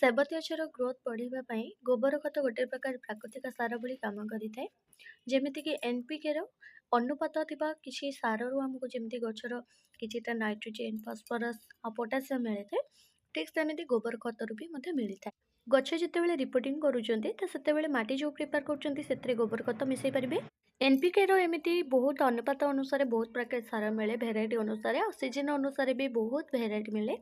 ସେବତୀ ଗଛର ଗ୍ରୋଥ୍ ବଢ଼ିବା ପାଇଁ ଗୋବର ଖତ ଗୋଟେ ପ୍ରକାର ପ୍ରାକୃତିକ ସାର ଭଳି କାମ କରିଥାଏ। ଯେମିତିକି ଏନ୍.ପି.କେ. ର ଅନୁପାତ ଥିବା କିଛି ସାରରୁ ଆମକୁ ଯେମିତି ଗଛର କିଛିଟା ନାଇଟ୍ରୋଜେନ୍, ଫସ୍ଫରସ୍ ଆଉ ପୋଟାସିୟମ୍ ମିଳିଥାଏ, ଠିକ୍ ସେମିତି ଗୋବର ଖତରୁ ବି ମଧ୍ୟ ମିଳିଥାଏ। ଗଛ ଯେତେବେଳେ ରିପୋର୍ଟିଂ କରୁଛନ୍ତି ତ ସେତେବେଳେ ମାଟି ଯେଉଁ ପ୍ରିପେୟାର କରୁଛନ୍ତି ସେଥିରେ ଗୋବର ଖତ ମିଶାଇ ପାରିବେ। ଏନ୍.ପି.କେ. ର ଏମିତି ବହୁତ ଅନୁପାତ ଅନୁସାରେ ବହୁତ ପ୍ରକାର ସାର ମିଳେ, ଭେରାଇଟି ଅନୁସାରେ ଆଉ ସିଜନ୍ ଅନୁସାରେ ବି ବହୁତ ଭେରାଇଟି ମିଳେ।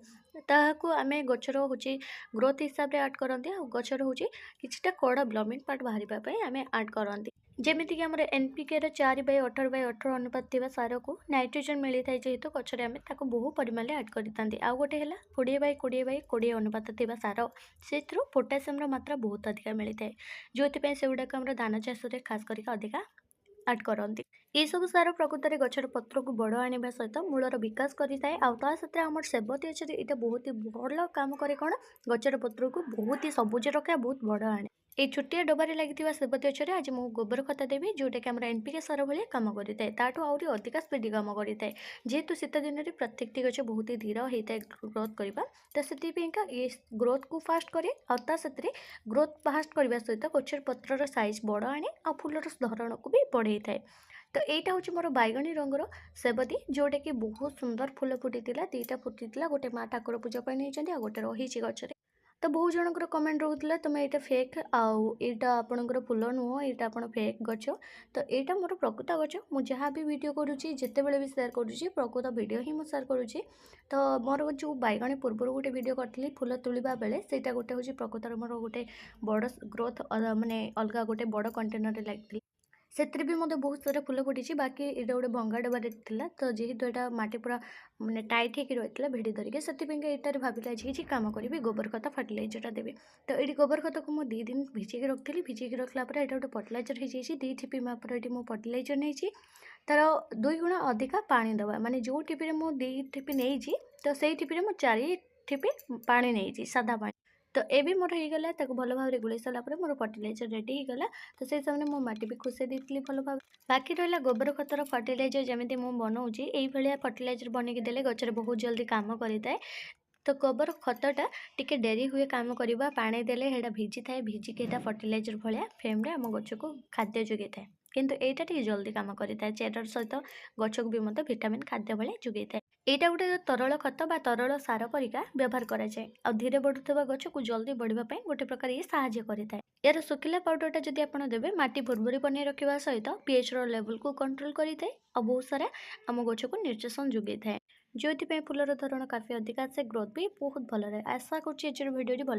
ତାହାକୁ ଆମେ ଗଛର ହେଉଛି ଗ୍ରୋଥ୍ ହିସାବରେ ଆଡ଼୍ କରନ୍ତି ଆଉ ଗଛର ହେଉଛି କିଛିଟା କଡ଼ ବ୍ଲମିଂ ପାର୍ଟ ବାହାରିବା ପାଇଁ ଆମେ ଆଡ଼୍ କରନ୍ତି। ଯେମିତିକି ଆମର ଏନ୍.ପି.କେ. ର 4/18/18 ଅନୁପାତ ଥିବା ସାରକୁ ନାଇଟ୍ରୋଜେନ୍ ମିଳିଥାଏ ଯେହେତୁ ଗଛରେ ଆମେ ତାକୁ ବହୁ ପରିମାଣରେ ଆଡ଼୍ କରିଥାନ୍ତି। ଆଉ ଗୋଟେ ହେଲା 20/20/20 ଅନୁପାତ ଥିବା ସାର, ସେଥିରୁ ପୋଟାସିୟମ୍‌ର ମାତ୍ରା ବହୁତ ଅଧିକା ମିଳିଥାଏ, ଯେଉଁଥିପାଇଁ ସେଗୁଡ଼ାକ ଆମର ଧାନ ଚାଷରେ ଖାସ୍ କରିକି ଅଧିକା ଆଡ଼୍ କରନ୍ତି। ଏସବୁ ସାର ପ୍ରକୃତରେ ଗଛର ପତ୍ରକୁ ବଡ଼ ଆଣିବା ସହିତ ମୂଳର ବିକାଶ କରିଥାଏ ଆଉ ତା ସାଥିରେ ଆମର ସେବତୀ ଗଛରେ ଏଇଟା ବହୁତ ହି ଭଲ କାମ କରେ। କ'ଣ, ଗଛର ପତ୍ରକୁ ବହୁତ ହି ସବୁଜ ରଖେ ଆଉ ବହୁତ ବଡ଼ ଆଣେ। ଏଇ ଛୋଟିଆ ଡବାରେ ଲାଗିଥିବା ସେବତୀ ଗଛରେ ଆଜି ମୁଁ ଗୋବର ଖତ ଦେବି, ଯେଉଁଟାକି ଆମର ଏନ୍.ପି.କେ. ସାର ଭଳିଆ କାମ କରିଥାଏ, ତାଠୁ ଆହୁରି ଅଧିକା ସ୍ପିଡି କାମ କରିଥାଏ। ଯେହେତୁ ଶୀତ ଦିନରେ ପ୍ରତ୍ୟେକଟି ଗଛ ବହୁତ ହି ଧୀର ହେଇଥାଏ ଗ୍ରୋଥ୍ କରିବା, ତ ସେଥିପାଇଁକା ଏ ଗ୍ରୋଥ୍‌କୁ ଫାଷ୍ଟ କରେ ଆଉ ତା ସାଥିରେ ଗ୍ରୋଥ୍ ଫାଷ୍ଟ କରିବା ସହିତ ଗଛର ପତ୍ରର ସାଇଜ୍ ବଡ଼ ଆଣେ ଆଉ ଫୁଲର ଧରଣକୁ ବି ବଢ଼େଇଥାଏ। ତ ଏଇଟା ହେଉଛି ମୋର ବାଇଗଣୀ ରଙ୍ଗର ସେବତୀ, ଯେଉଁଟାକି ବହୁତ ସୁନ୍ଦର ଫୁଲ ଫୁଟିଥିଲା, 2ଟା ଫୁଟିଥିଲା, ଗୋଟେ ମା ଠାକୁର ପୂଜା ପାଇଁ ନେଇଛନ୍ତି ଆଉ ଗୋଟେ ରହିଛି ଗଛରେ। ତ ବହୁତ ଜଣଙ୍କର କମେଣ୍ଟ ରହୁଥିଲା ତୁମେ ଏଇଟା ଫେକ୍ ଆଉ ଏଇଟା ଆପଣଙ୍କର ଫୁଲ ନୁହଁ, ଏଇଟା ଆପଣ ଫେକ୍ ଗଛ। ତ ଏଇଟା ମୋର ପ୍ରକୃତ ଗଛ। ମୁଁ ଯାହା ବି ଭିଡ଼ିଓ କରୁଛି, ଯେତେବେଳେ ବି ସେୟାର କରୁଛି, ପ୍ରକୃତ ଭିଡ଼ିଓ ହିଁ ମୁଁ ସେୟାର କରୁଛି। ତ ମୋର ଯେଉଁ ବାଇଗଣୀ ପୂର୍ବରୁ ଗୋଟେ ଭିଡ଼ିଓ କରିଥିଲି ଫୁଲ ତୋଳିବା ବେଳେ, ସେଇଟା ଗୋଟେ ହେଉଛି ପ୍ରକୃତରେ ମୋର ଗୋଟେ ବଡ଼ ଗ୍ରୋଥ୍ ମାନେ ଅଲଗା ଗୋଟେ ବଡ଼ କଣ୍ଟେନର୍‌ରେ ଲାଗିଥିଲା। ସେଥିରେ ବି ମୋତେ ବହୁତ ସାରା ଫୁଲ ଫୁଟିଛି, ବାକି ଏଇଟା ଗୋଟେ ଭଙ୍ଗା ଡବାରେ ଥିଲା। ତ ଯେହେତୁ ଏଇଟା ମାଟି ପୁରା ମାନେ ଟାଇଟ୍ ହେଇକି ରହିଥିଲା ଭିଡ଼ି ଧରିକି, ସେଥିପାଇଁକା ଏଇଟାରେ ଭାବିଲି ଆଜି କିଛି କାମ କରିବି, ଗୋବର ଖତ ଫର୍ଟିଲାଇଜର୍‌ଟା ଦେବି। ତ ଏଇଠି ଗୋବର ଖତକୁ ମୁଁ 2 ଦିନ ଭିଜେଇକି ରଖିଥିଲି। ଭିଜେଇକି ରଖିଲା ପରେ ଏଇଟା ଗୋଟେ ଫର୍ଟିଲାଇଜର୍ ହେଇଯାଇଛି। 2 ଠିପି ମାପର ଏଠି ମୁଁ ଫର୍ଟିଲାଇଜର୍ ନେଇଛି। ତାର 2 ଗୁଣ ଅଧିକା ପାଣି ଦେବା, ମାନେ ଯେଉଁ ଠିପିରେ ମୁଁ 2 ଠିପି ନେଇଛି ତ ସେଇ ଠିପିରେ ମୁଁ 4 ଠିପି ପାଣି ନେଇଛି, ସାଧା ପାଣି। ତ ଏ ବି ମୋର ହେଇଗଲା, ତାକୁ ଭଲ ଭାବରେ ଗୋଳେଇ ସାରିଲା ପରେ ମୋର ଫର୍ଟିଲାଇଜର୍ ରେଡ଼ି ହେଇଗଲା। ତ ସେଇ ସମୟରେ ମୁଁ ମାଟି ବି ଖୁସେଇ ଦେଇଥିଲି ଭଲ ଭାବରେ। ବାକି ରହିଲା ଗୋବର ଖତର ଫର୍ଟିଲାଇଜର୍, ଯେମିତି ମୁଁ ବନଉଛି ଏଇଭଳିଆ ଫର୍ଟିଲାଇଜର୍ ବନେଇକି ଦେଲେ ଗଛରେ ବହୁତ ଜଲ୍ଦି କାମ କରିଥାଏ। ତ ଗୋବର ଖତଟା ଟିକେ ଡେରି ହୁଏ କାମ କରିବା, ପାଣି ଦେଲେ ସେଇଟା ଭିଜିଥାଏ, ଭିଜିକି ଏଇଟା ଫର୍ଟିଲାଇଜର୍ ଭଳିଆ ଫ୍ରେମ୍‌ରେ ଆମ ଗଛକୁ ଖାଦ୍ୟ ଯୋଗାଇଥାଏ। କିନ୍ତୁ ଏଇଟା ଟିକେ ଜଲ୍ଦି କାମ କରିଥାଏ, ଚେରର ସହିତ ଗଛକୁ ବି ମଧ୍ୟ ଭିଟାମିନ୍ ଖାଦ୍ୟ ଭଳିଆ ଯୋଗାଇଥାଏ। ଏଇଟା ଗୋଟେ ତରଳ ଖତ ବା ତରଳ ସାର ପରିକା ବ୍ୟବହାର କରାଯାଏ ଆଉ ଧୀରେ ବଢ଼ୁଥିବା ଗଛକୁ ଜଲ୍ଦି ବଢ଼ିବା ପାଇଁ ଗୋଟେ ପ୍ରକାର ଇଏ ସାହାଯ୍ୟ କରିଥାଏ। ଏହାର ଶୁଖିଲା ପାଉଡରଟା ଯଦି ଆପଣ ଦେବେ, ମାଟି ଭୁରଭୁରି ବନେଇ ରଖିବା ସହିତ pHର ଲେଭେଲ୍‌କୁ କଣ୍ଟ୍ରୋଲ କରିଥାଏ ଆଉ ବହୁତ ସାରା ଆମ ଗଛକୁ ନ୍ୟୁଟ୍ରିସନ୍ ଯୋଗାଇଥାଏ, ଯେଉଁଥିପାଇଁ ଫୁଲର ଧରଣ କାଫି ଅଧିକା ଆସେ, ଗ୍ରୋଥ୍ ବି ବହୁତ ଭଲ ରହେ। ଆଶା କରୁଛି ଆଜିର ଭିଡ଼ିଓଟି ଭଲ